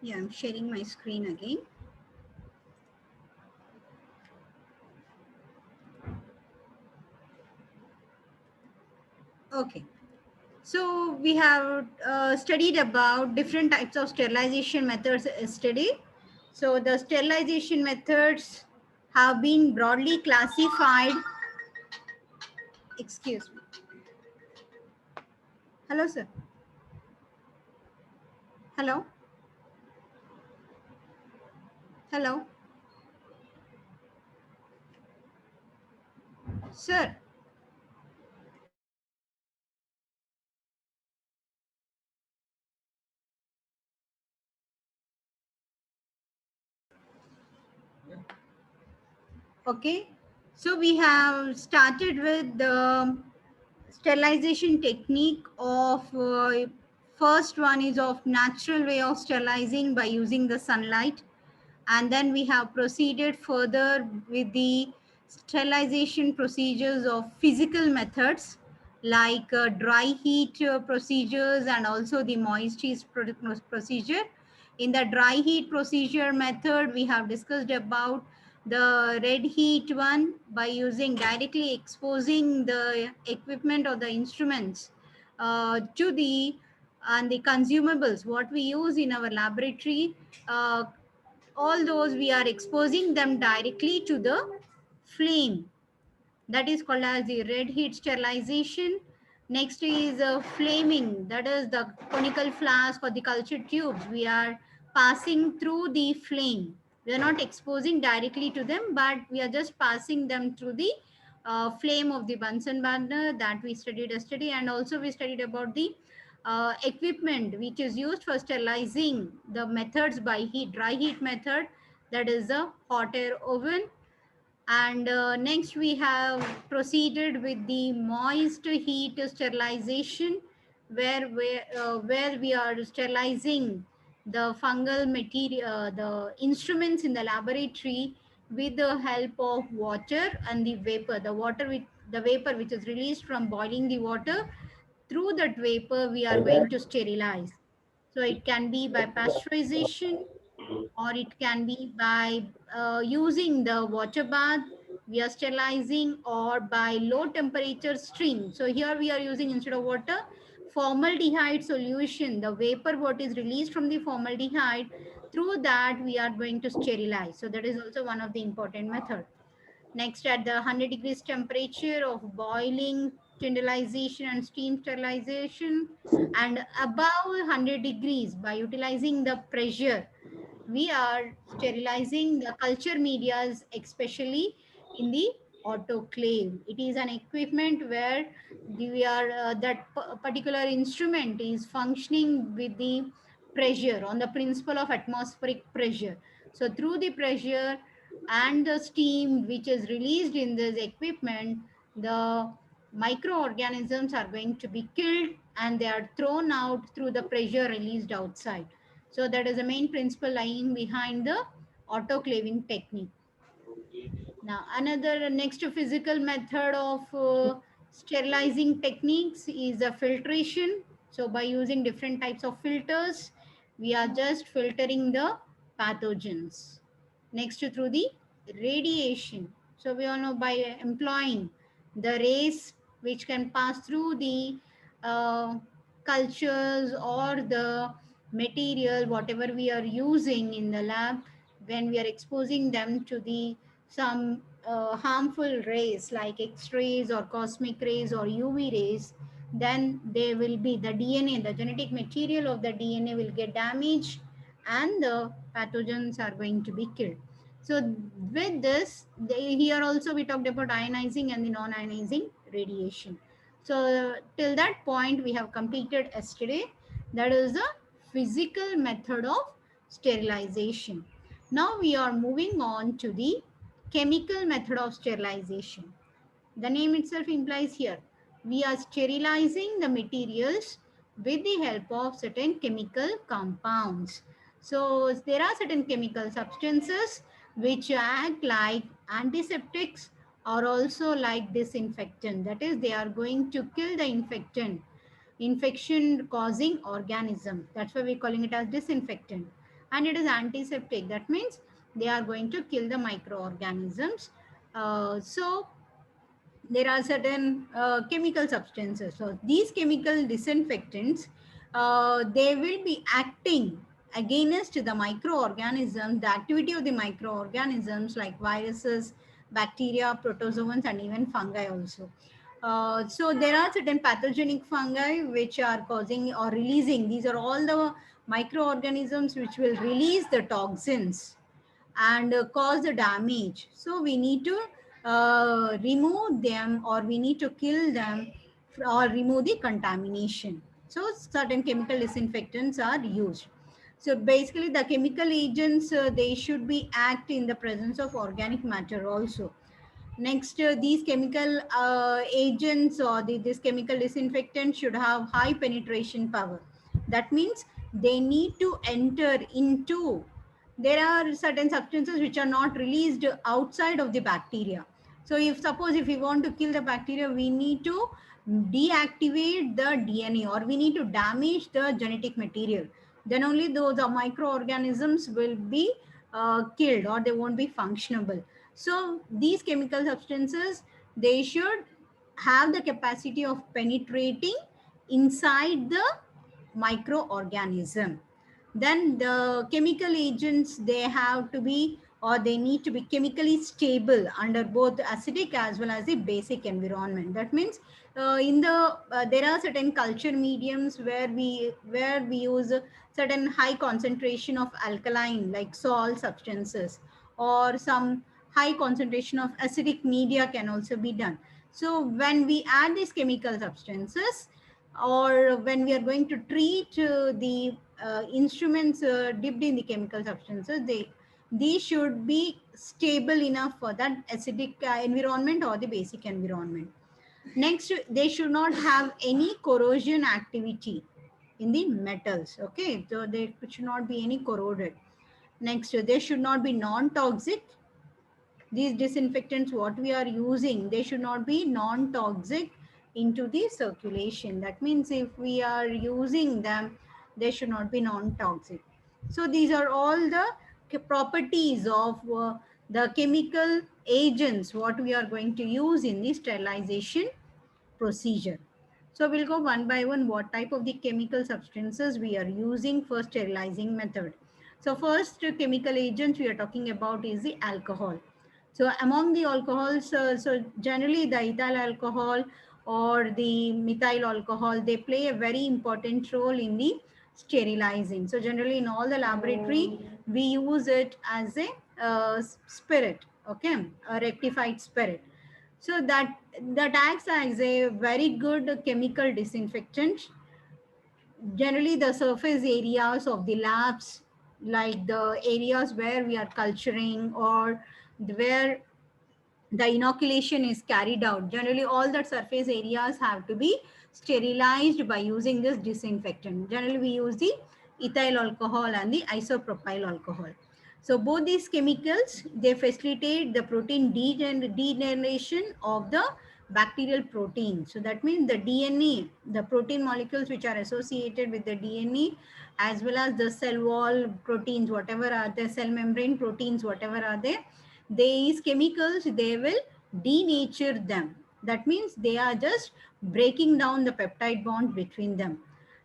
Yeah, I'm sharing my screen again. Okay. So we have studied about different types of sterilization methods yesterday. So the sterilization methods have been broadly classified. Excuse me. Hello, sir. Hello. Hello. Sir. Okay. So we have started with the sterilization technique of first one is of natural way of sterilizing by using the sunlight, and then we have proceeded further with the sterilization procedures of physical methods like dry heat procedures and also the moist heat procedure. In the dry heat procedure method, we have discussed about the red heat one by using directly exposing the equipment or the instruments to the and the consumables what we use in our laboratory. All those we are exposing them directly to the flame, that is called as the red heat sterilization. Next is flaming, that is the conical flask or the culture tubes we are passing through the flame. We are not exposing directly to them, but we are just passing them through the flame of the Bunsen burner that we studied yesterday. And also we studied about the equipment which is used for sterilizing the methods by heat, dry heat method, that is a hot air oven. And next we have proceeded with the moist heat sterilization, where we are sterilizing the fungal material, the instruments in the laboratory with the help of water and the vapor. The vapor which is released from boiling the water, through that vapor we are going to sterilize. So it can be by pasteurization, or it can be by using the water bath we are sterilizing, or by low temperature stream. So here we are using, instead of water, formaldehyde solution, the vapor what is released from the formaldehyde, through that we are going to sterilize. So that is also one of the important method. Next, at the 100 degrees temperature of boiling, sterilization and steam sterilization, and above 100 degrees by utilizing the pressure, we are sterilizing the culture medias, especially in the autoclave. It is an equipment where we are particular instrument is functioning with the pressure, on the principle of atmospheric pressure. So through the pressure and the steam which is released in this equipment, the microorganisms are going to be killed and they are thrown out through the pressure released outside. So that is the main principle lying behind the autoclaving technique. Now, another next physical method of sterilizing techniques is a filtration. So by using different types of filters, we are just filtering the pathogens. Next, through the radiation. So we all know by employing the rays which can pass through the uh, cultures or the material, whatever we are using in the lab, when we are exposing them to the some harmful rays like X-rays or cosmic rays or UV rays, then they will be the DNA, the genetic material of the DNA will get damaged and the pathogens are going to be killed. So with this, here also we talked about ionizing and the non-ionizing radiation. So till that point we have completed yesterday. That is the physical method of sterilization. Now we are moving on to the chemical method of sterilization. The name itself implies here we are sterilizing the materials with the help of certain chemical compounds. So there are certain chemical substances which act like antiseptics or also like disinfectant. That is, they are going to kill the infection, infection causing organism. That's why we're calling it as disinfectant. and it is antiseptic. That means they are going to kill the microorganisms. So there are certain chemical substances. So these chemical disinfectants, they will be acting against the microorganisms, the activity of the microorganisms like viruses, bacteria, protozoans, and even fungi also. So there are certain pathogenic fungi which are causing or releasing. These are all the microorganisms which will release the toxins and cause the damage. So we need to remove them, or we need to kill them, or remove the contamination. So certain chemical disinfectants are used. So basically the chemical agents, they should be act in the presence of organic matter also. Next, these chemical agents or this chemical disinfectant should have high penetration power. That means they need to enter into, there are certain substances which are not released outside of the bacteria. So if suppose if we want to kill the bacteria, we need to deactivate the DNA, or we need to damage the genetic material. Then only those microorganisms will be killed, or they won't be functionable. So these chemical substances, they should have the capacity of penetrating inside the microorganism. Then the chemical agents, they have to be, or they need to be chemically stable under both acidic as well as the basic environment. That means there are certain culture mediums where we use a certain high concentration of alkaline like salt substances, or some high concentration of acidic media can also be done. So when we add these chemical substances, or when we are going to treat the instruments dipped in the chemical substances, these should be stable enough for that acidic environment or the basic environment. Next, they should not have any corrosion activity in the metals. Okay, so there should not be any corroded. Next, they should not be non-toxic. These disinfectants what we are using, they should not be non-toxic into the circulation. That means if we are using them, they should not be non-toxic. So these are all the properties of the chemical agents what we are going to use in the sterilization procedure. So we'll go one by one what type of the chemical substances we are using for sterilizing method. So first chemical agent we are talking about is the alcohol. So among the alcohols, so generally the ethyl alcohol or the methyl alcohol, they play a very important role in the sterilizing. So generally in all the laboratory, we use it as a spirit, okay, a rectified spirit. So that acts as a very good chemical disinfectant. Generally the surface areas of the labs, like the areas where we are culturing or where the inoculation is carried out, generally all the surface areas have to be sterilized by using this disinfectant. Generally we use the ethyl alcohol and the isopropyl alcohol. So both these chemicals, they facilitate the protein degeneration of the bacterial protein. So that means the DNA, the protein molecules which are associated with the DNA, as well as the cell wall proteins, whatever are the cell membrane proteins, whatever are there, these chemicals, they will denature them. That means they are just breaking down the peptide bond between them.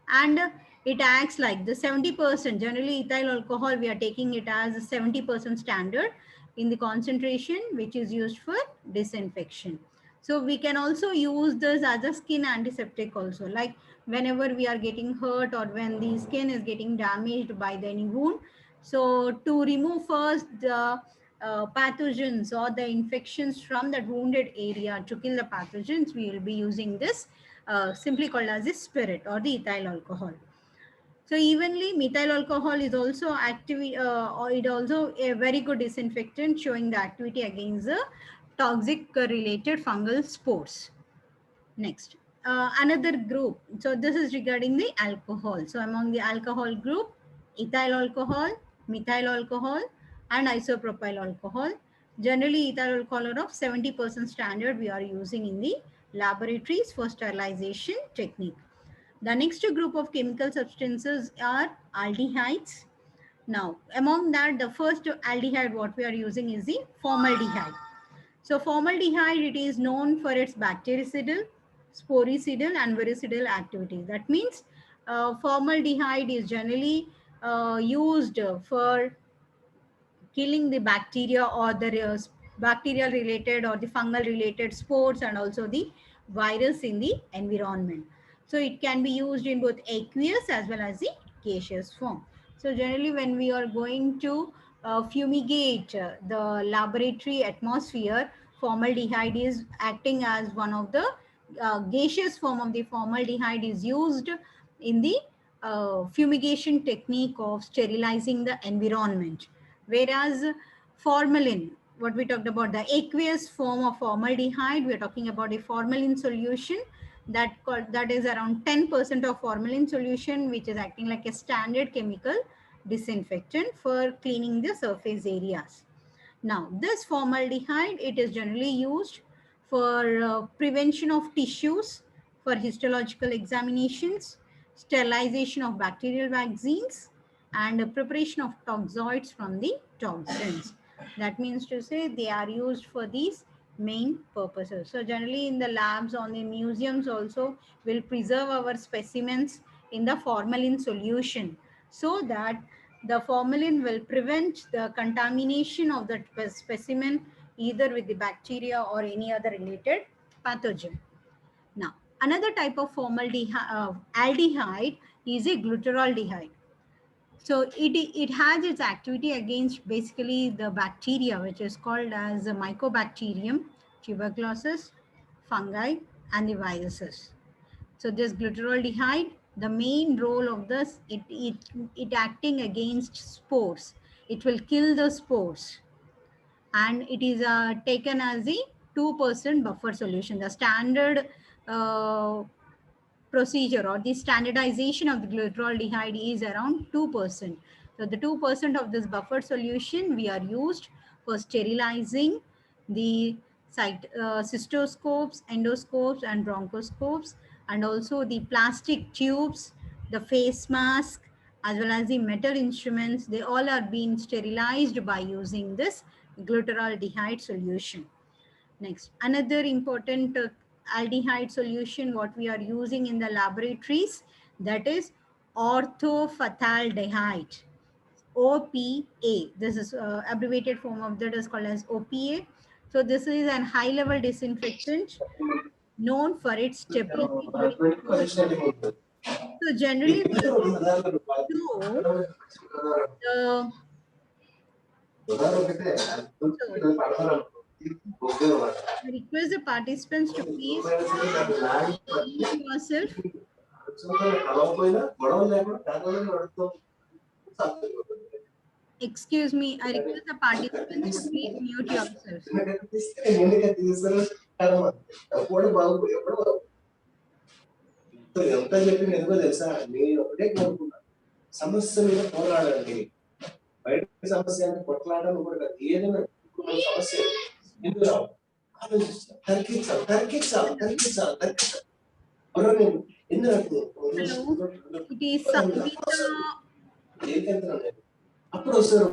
And it acts like the 70%. Generally ethyl alcohol, we are taking it as a 70% standard in the concentration which is used for disinfection. So we can also use this as a skin antiseptic also, like whenever we are getting hurt or when the skin is getting damaged by any wound. So to remove first the pathogens or the infections from that wounded area, to kill the pathogens, we will be using this simply called as the spirit or the ethyl alcohol. So evenly, methyl alcohol is also active, or it also a very good disinfectant, showing the activity against the toxic related fungal spores. Next, another group. So this is regarding the alcohol. So among the alcohol group, ethyl alcohol, methyl alcohol, and isopropyl alcohol. Generally, ethyl alcohol are of 70% standard we are using in the laboratories for sterilization technique. The next group of chemical substances are aldehydes. Now, among that, the first aldehyde what we are using is the formaldehyde. So formaldehyde, it is known for its bactericidal, sporicidal and virucidal activities. That means formaldehyde is generally used for killing the bacteria or the bacterial related or the fungal related spores and also the virus in the environment. So it can be used in both aqueous as well as the gaseous form. So generally when we are going to fumigate the laboratory atmosphere, formaldehyde is acting as one of the gaseous form of the formaldehyde is used in the fumigation technique of sterilizing the environment. Whereas formalin, what we talked about, the aqueous form of formaldehyde, we are talking about a formalin solution that is around 10% of formalin solution, which is acting like a standard chemical disinfectant for cleaning the surface areas. Now, this formaldehyde, it is generally used for prevention of tissues, for histological examinations, sterilization of bacterial vaccines, and preparation of toxoids from the toxins. That means to say they are used for these main purposes. So generally in the labs, on the museums also, will preserve our specimens in the formalin solution so that the formalin will prevent the contamination of the specimen either with the bacteria or any other related pathogen. Now, another type of aldehyde is a glutaraldehyde. So it has its activity against basically the bacteria, which is called as the Mycobacterium, tuberculosis, fungi, and the viruses. So this glutaraldehyde, the main role of this, it acting against spores. It will kill the spores, and it is taken as a 2% buffer solution. The standard uh, procedure or the standardization of the glutaraldehyde is around 2%. So the 2% of this buffer solution we are used for sterilizing the cystoscopes, endoscopes and bronchoscopes, and also the plastic tubes, the face mask, as well as the metal instruments. They all are being sterilized by using this glutaraldehyde solution. Next, another important aldehyde solution what we are using in the laboratories, that is orthophthaldehyde, OPA. This is abbreviated form of that is called as OPA. So this is an high level disinfectant known for its stability. So generally we know the I request the participants to please mute yourself. Excuse me, I request the participants to please mute yourselves. ఎంత చెప్పింది ఎందుకో తెలుసా, నేను ఒకటే కోరుకున్నా, సమస్య మీద పోరాడండి. బయట సమస్య అంటే కొట్లాడడం కూడా కాదు, ఏదైనా సమస్య ఎందుకు రావు ఆలోచిస్తాను, తగ్గించాలి తగ్గించాలి తగ్గించాలి తగ్గించాలి. ఎవరో నేను ఎందుకు ఏంటంటున్నాను, అప్పుడు వస్తారు.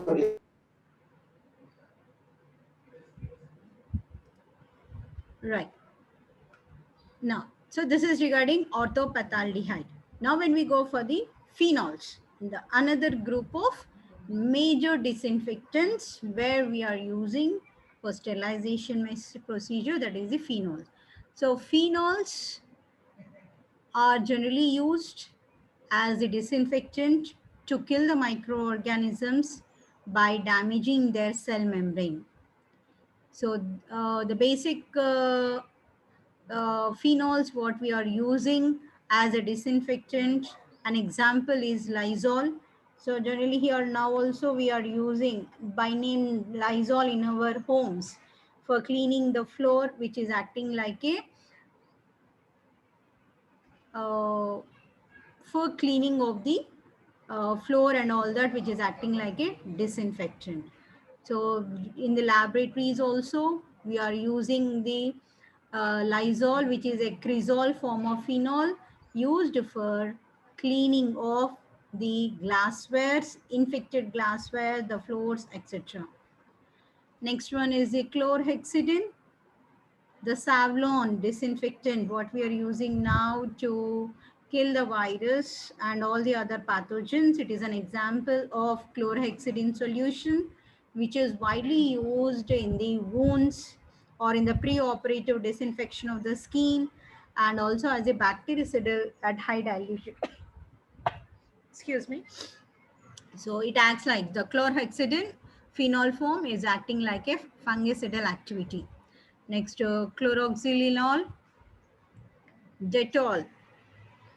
Right. Now, so this is regarding orthophthaldehyde. Now when we go for the phenols, the another group of major disinfectants where we are using for sterilization procedure, that is the phenols. So phenols are generally used as a disinfectant to kill the microorganisms by damaging their cell membrane. So the basic phenols what we are using as a disinfectant, an example is Lysol. So generally here now also we are using by name Lysol in our homes for cleaning the floor, which is acting like a for cleaning of the floor and all that, which is acting like a disinfectant. So in the laboratories also we are using the Lysol, which is a cresol form of phenol used for cleaning of the glasswares, infected glassware, the floors, etc. Next one is the chlorhexidine, the Savlon disinfectant, what we are using now to kill the virus and all the other pathogens. It is an example of chlorhexidine solution, which is widely used in the wounds or in the pre-operative disinfection of the skin, and also as a bactericidal at high dilution. Excuse me. So it acts like the chlorhexidine phenol foam is acting like a fungicidal activity. Next, chloroxylenol, Dettol.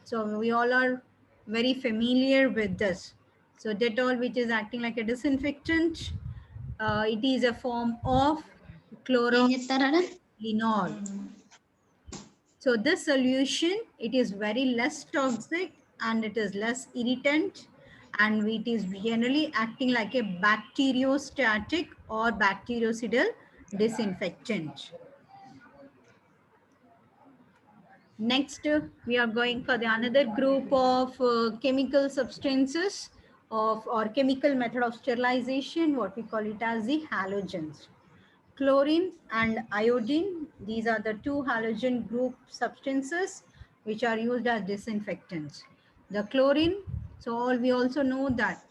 So we all are very familiar with this. So Dettol, which is acting like a disinfectant, it is a form of ఏం చెప్తారా chloroxylenol. So this solution, it is very less toxic and it is less irritant, and it is generally acting like a bacteriostatic or bactericidal disinfectant. Next, we are going for the another group of chemical substances of or chemical method of sterilization, what we call it as the halogens. Chlorine and iodine, these are the two halogen group substances which are used as disinfectants. The chlorine, so all we also know that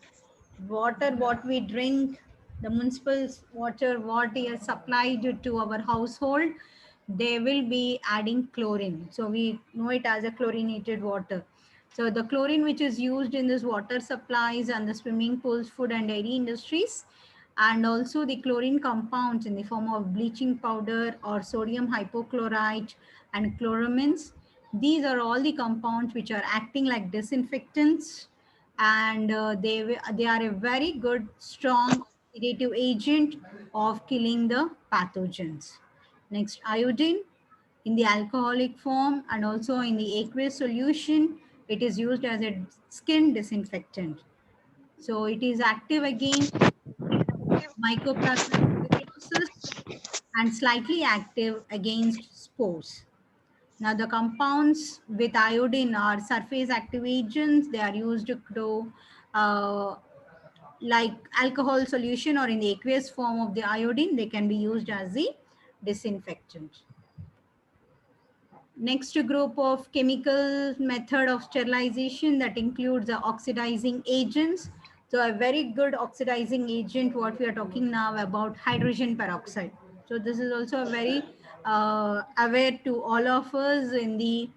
water what we drink, the municipal water what is supplied to our household, they will be adding chlorine. So we know it as a chlorinated water. So the chlorine which is used in this water supplies and the swimming pools, food and dairy industries, and also the chlorine compounds in the form of bleaching powder or sodium hypochlorite and chloramines. These are all the compounds which are acting like disinfectants, and they are a very good strong oxidative agent of killing the pathogens. Next, iodine in the alcoholic form and also in the aqueous solution, it is used as a skin disinfectant. So it is active against mycoplasma tuberculosis and slightly active against spores. Now the compounds with iodine are surface active agents. They are used to uh, like alcohol solution or in the aqueous form of the iodine, they can be used as the disinfectant. Next group of chemical method of sterilization that includes the oxidizing agents. So a very good oxidizing agent, what we are talking now about hydrogen peroxide. So this is also a very aware to all of us in the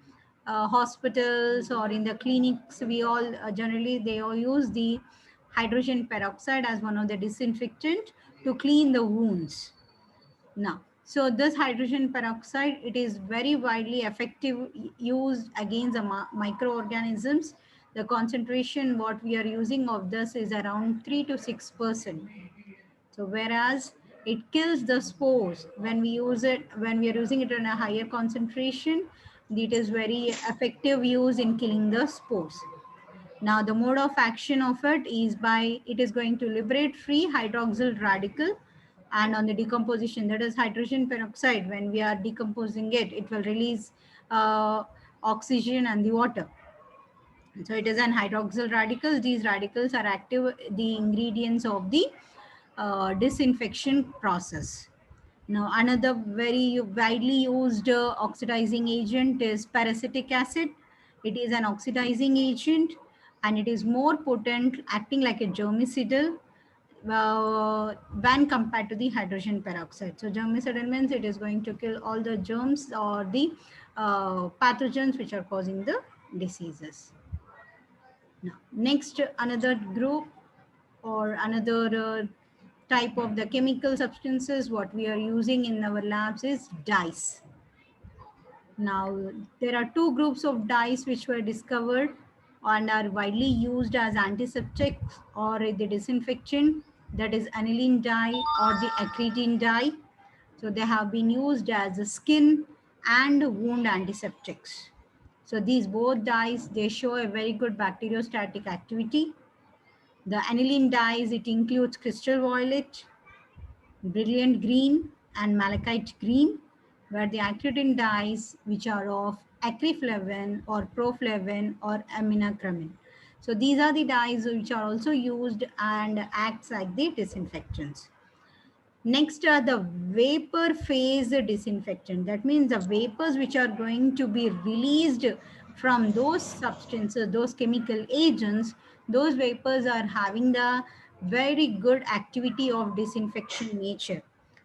hospitals or in the clinics. We all generally they all use the hydrogen peroxide as one of the disinfectant to clean the wounds. Now, so this hydrogen peroxide, it is very widely effective used against the microorganisms. The concentration what we are using of this is around 3 to 6%. So whereas it kills the spores when we use it, when we are using it in a higher concentration, it is very effective use in killing the spores. Now the mode of action of it is by, it is going to liberate free hydroxyl radical, and on the decomposition, that is hydrogen peroxide, when we are decomposing it, it will release oxygen and the water. So it is an hydroxyl radical. These radicals are active, the ingredients of the disinfection process. Now, another very widely used oxidizing agent is peracetic acid. It is an oxidizing agent and it is more potent, acting like a germicidal when compared to the hydrogen peroxide. So germicidal means it is going to kill all the germs or the pathogens which are causing the diseases. Now, next, another group or another type of the chemical substances what we are using in our labs is dyes. Now, there are two groups of dyes which were discovered and are widely used as antiseptics or the disinfectant, that is aniline dye or the acridine dye. So they have been used as a skin and wound antiseptics. So these both dyes, they show a very good bacteriostatic activity. The aniline dyes, it includes crystal violet, brilliant green and malachite green, where the acridine dyes which are of acryflavin or proflavin or aminochromine. So these are the dyes which are also used and acts like the disinfectants. Next are the vapor phase disinfectant. That means the vapors which are going to be released from those substances, those chemical agents, those vapors are having the very good activity of disinfection nature.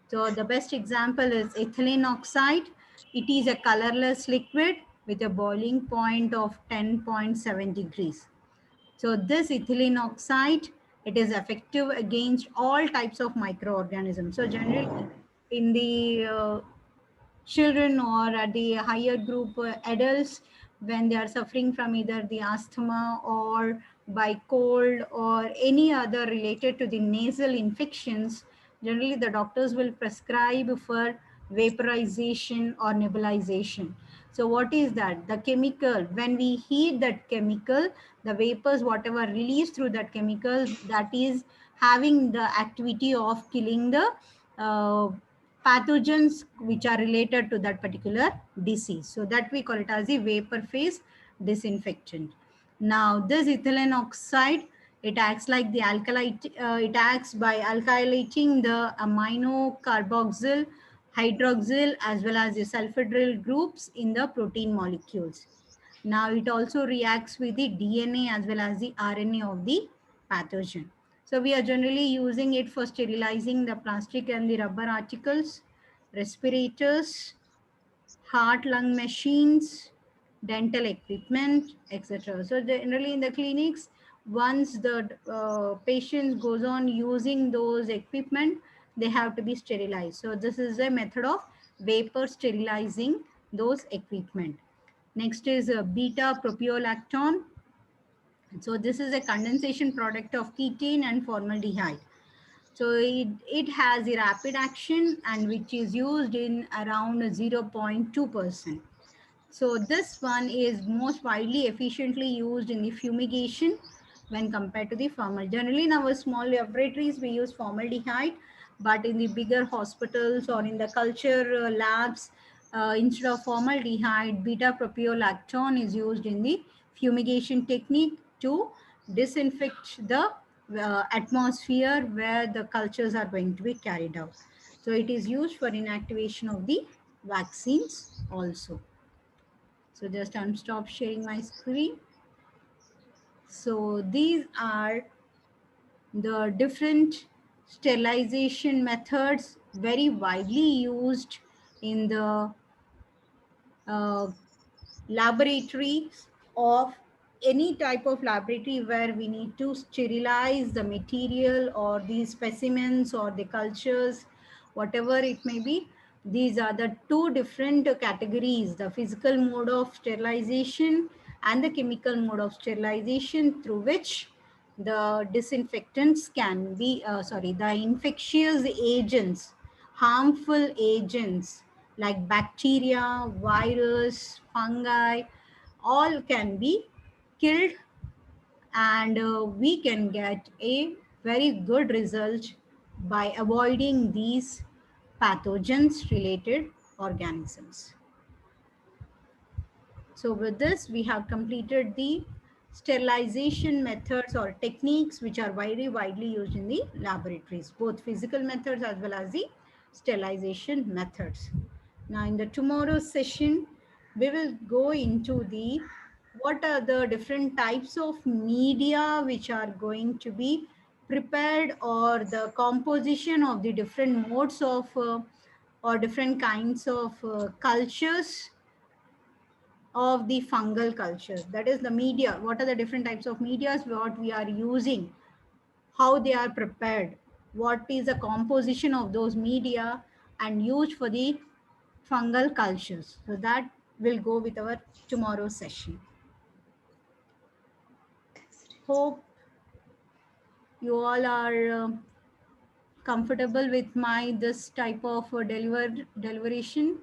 So the best example is ethylene oxide. It is a colorless liquid with a boiling point of 10.7 degrees. So this ethylene oxide, it is effective against all types of microorganisms. So generally in the children or at the higher group adults, when they are suffering from either the asthma or by cold or any other related to the nasal infections, generally the doctors will prescribe for vaporization or nebulization. So what is that? The chemical, when we heat that chemical, the vapors, whatever released through that chemical, that is having the activity of killing the pathogens which are related to that particular disease. So that we call it as the vapor phase disinfectant. Now this ethylene oxide, it acts like the alkylate, it acts by alkylating the amino carboxyl, hydroxyl as well as the sulfhydryl groups in the protein molecules. Now it also reacts with the DNA as well as the RNA of the pathogen. So we are generally using it for sterilizing the plastic and the rubber articles, respirators, heart lung machines, dental equipment, etc. So generally in the clinics, once the patient goes on using those equipment, they have to be sterilized. So this is a method of vapor sterilizing those equipment. Next is beta propiolactone. So this is a condensation product of ketene and formaldehyde. So it has a rapid action and which is used in around 0.2%. So this one is most widely efficiently used in the fumigation when compared to the formal. Generally in our small laboratories we use formaldehyde, but in the bigger hospitals or in the culture labs, instead of formaldehyde, beta propiolactone is used in the fumigation technique to disinfect the atmosphere where the cultures are going to be carried out. So it is used for inactivation of the vaccines also. So just unstop sharing my screen. So these are the different sterilization methods very widely used in the uh, laboratories of any type of laboratory where we need to sterilize the material or the specimens or the cultures, whatever it may be. These are the two different categories, the physical mode of sterilization and the chemical mode of sterilization, through which the disinfectants can be, the infectious agents, harmful agents like bacteria, virus, fungi, all can be killed, and we can get a very good result by avoiding these pathogens related organisms. So with this, we have completed the sterilization methods or techniques which are very widely used in the laboratories, both physical methods as well as the sterilization methods. Now in the tomorrow's session, we will go into the what are the different types of media which are going to be prepared, or the composition of the different modes of or different kinds of cultures of the fungal culture. That is the media. What are the different types of medias what we are using, how they are prepared, what is the composition of those media and used for the fungal cultures. So that will go with our tomorrow session. Hope you all are comfortable with my this type of deliberation.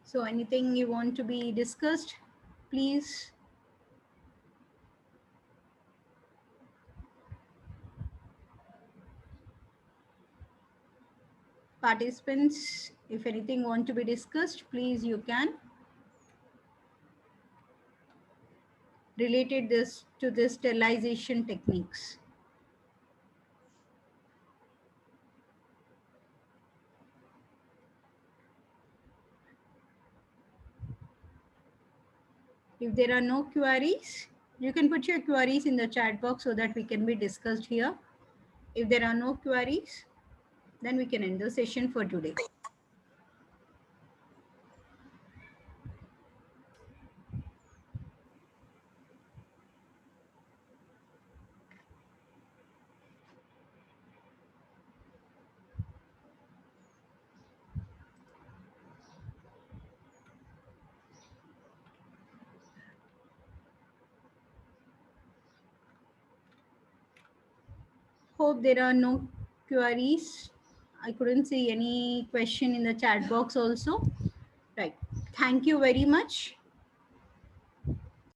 So anything you want to be discussed, please. Participants, if anything want to be discussed, please you can. related this to the sterilization techniques? If there are no queries, you can put your queries in the chat box so that we can be discussed here. If there are no queries, then we can end the session for today. Hope there are no queries. I couldn't see any question in the chat box also. Right. Thank you very much.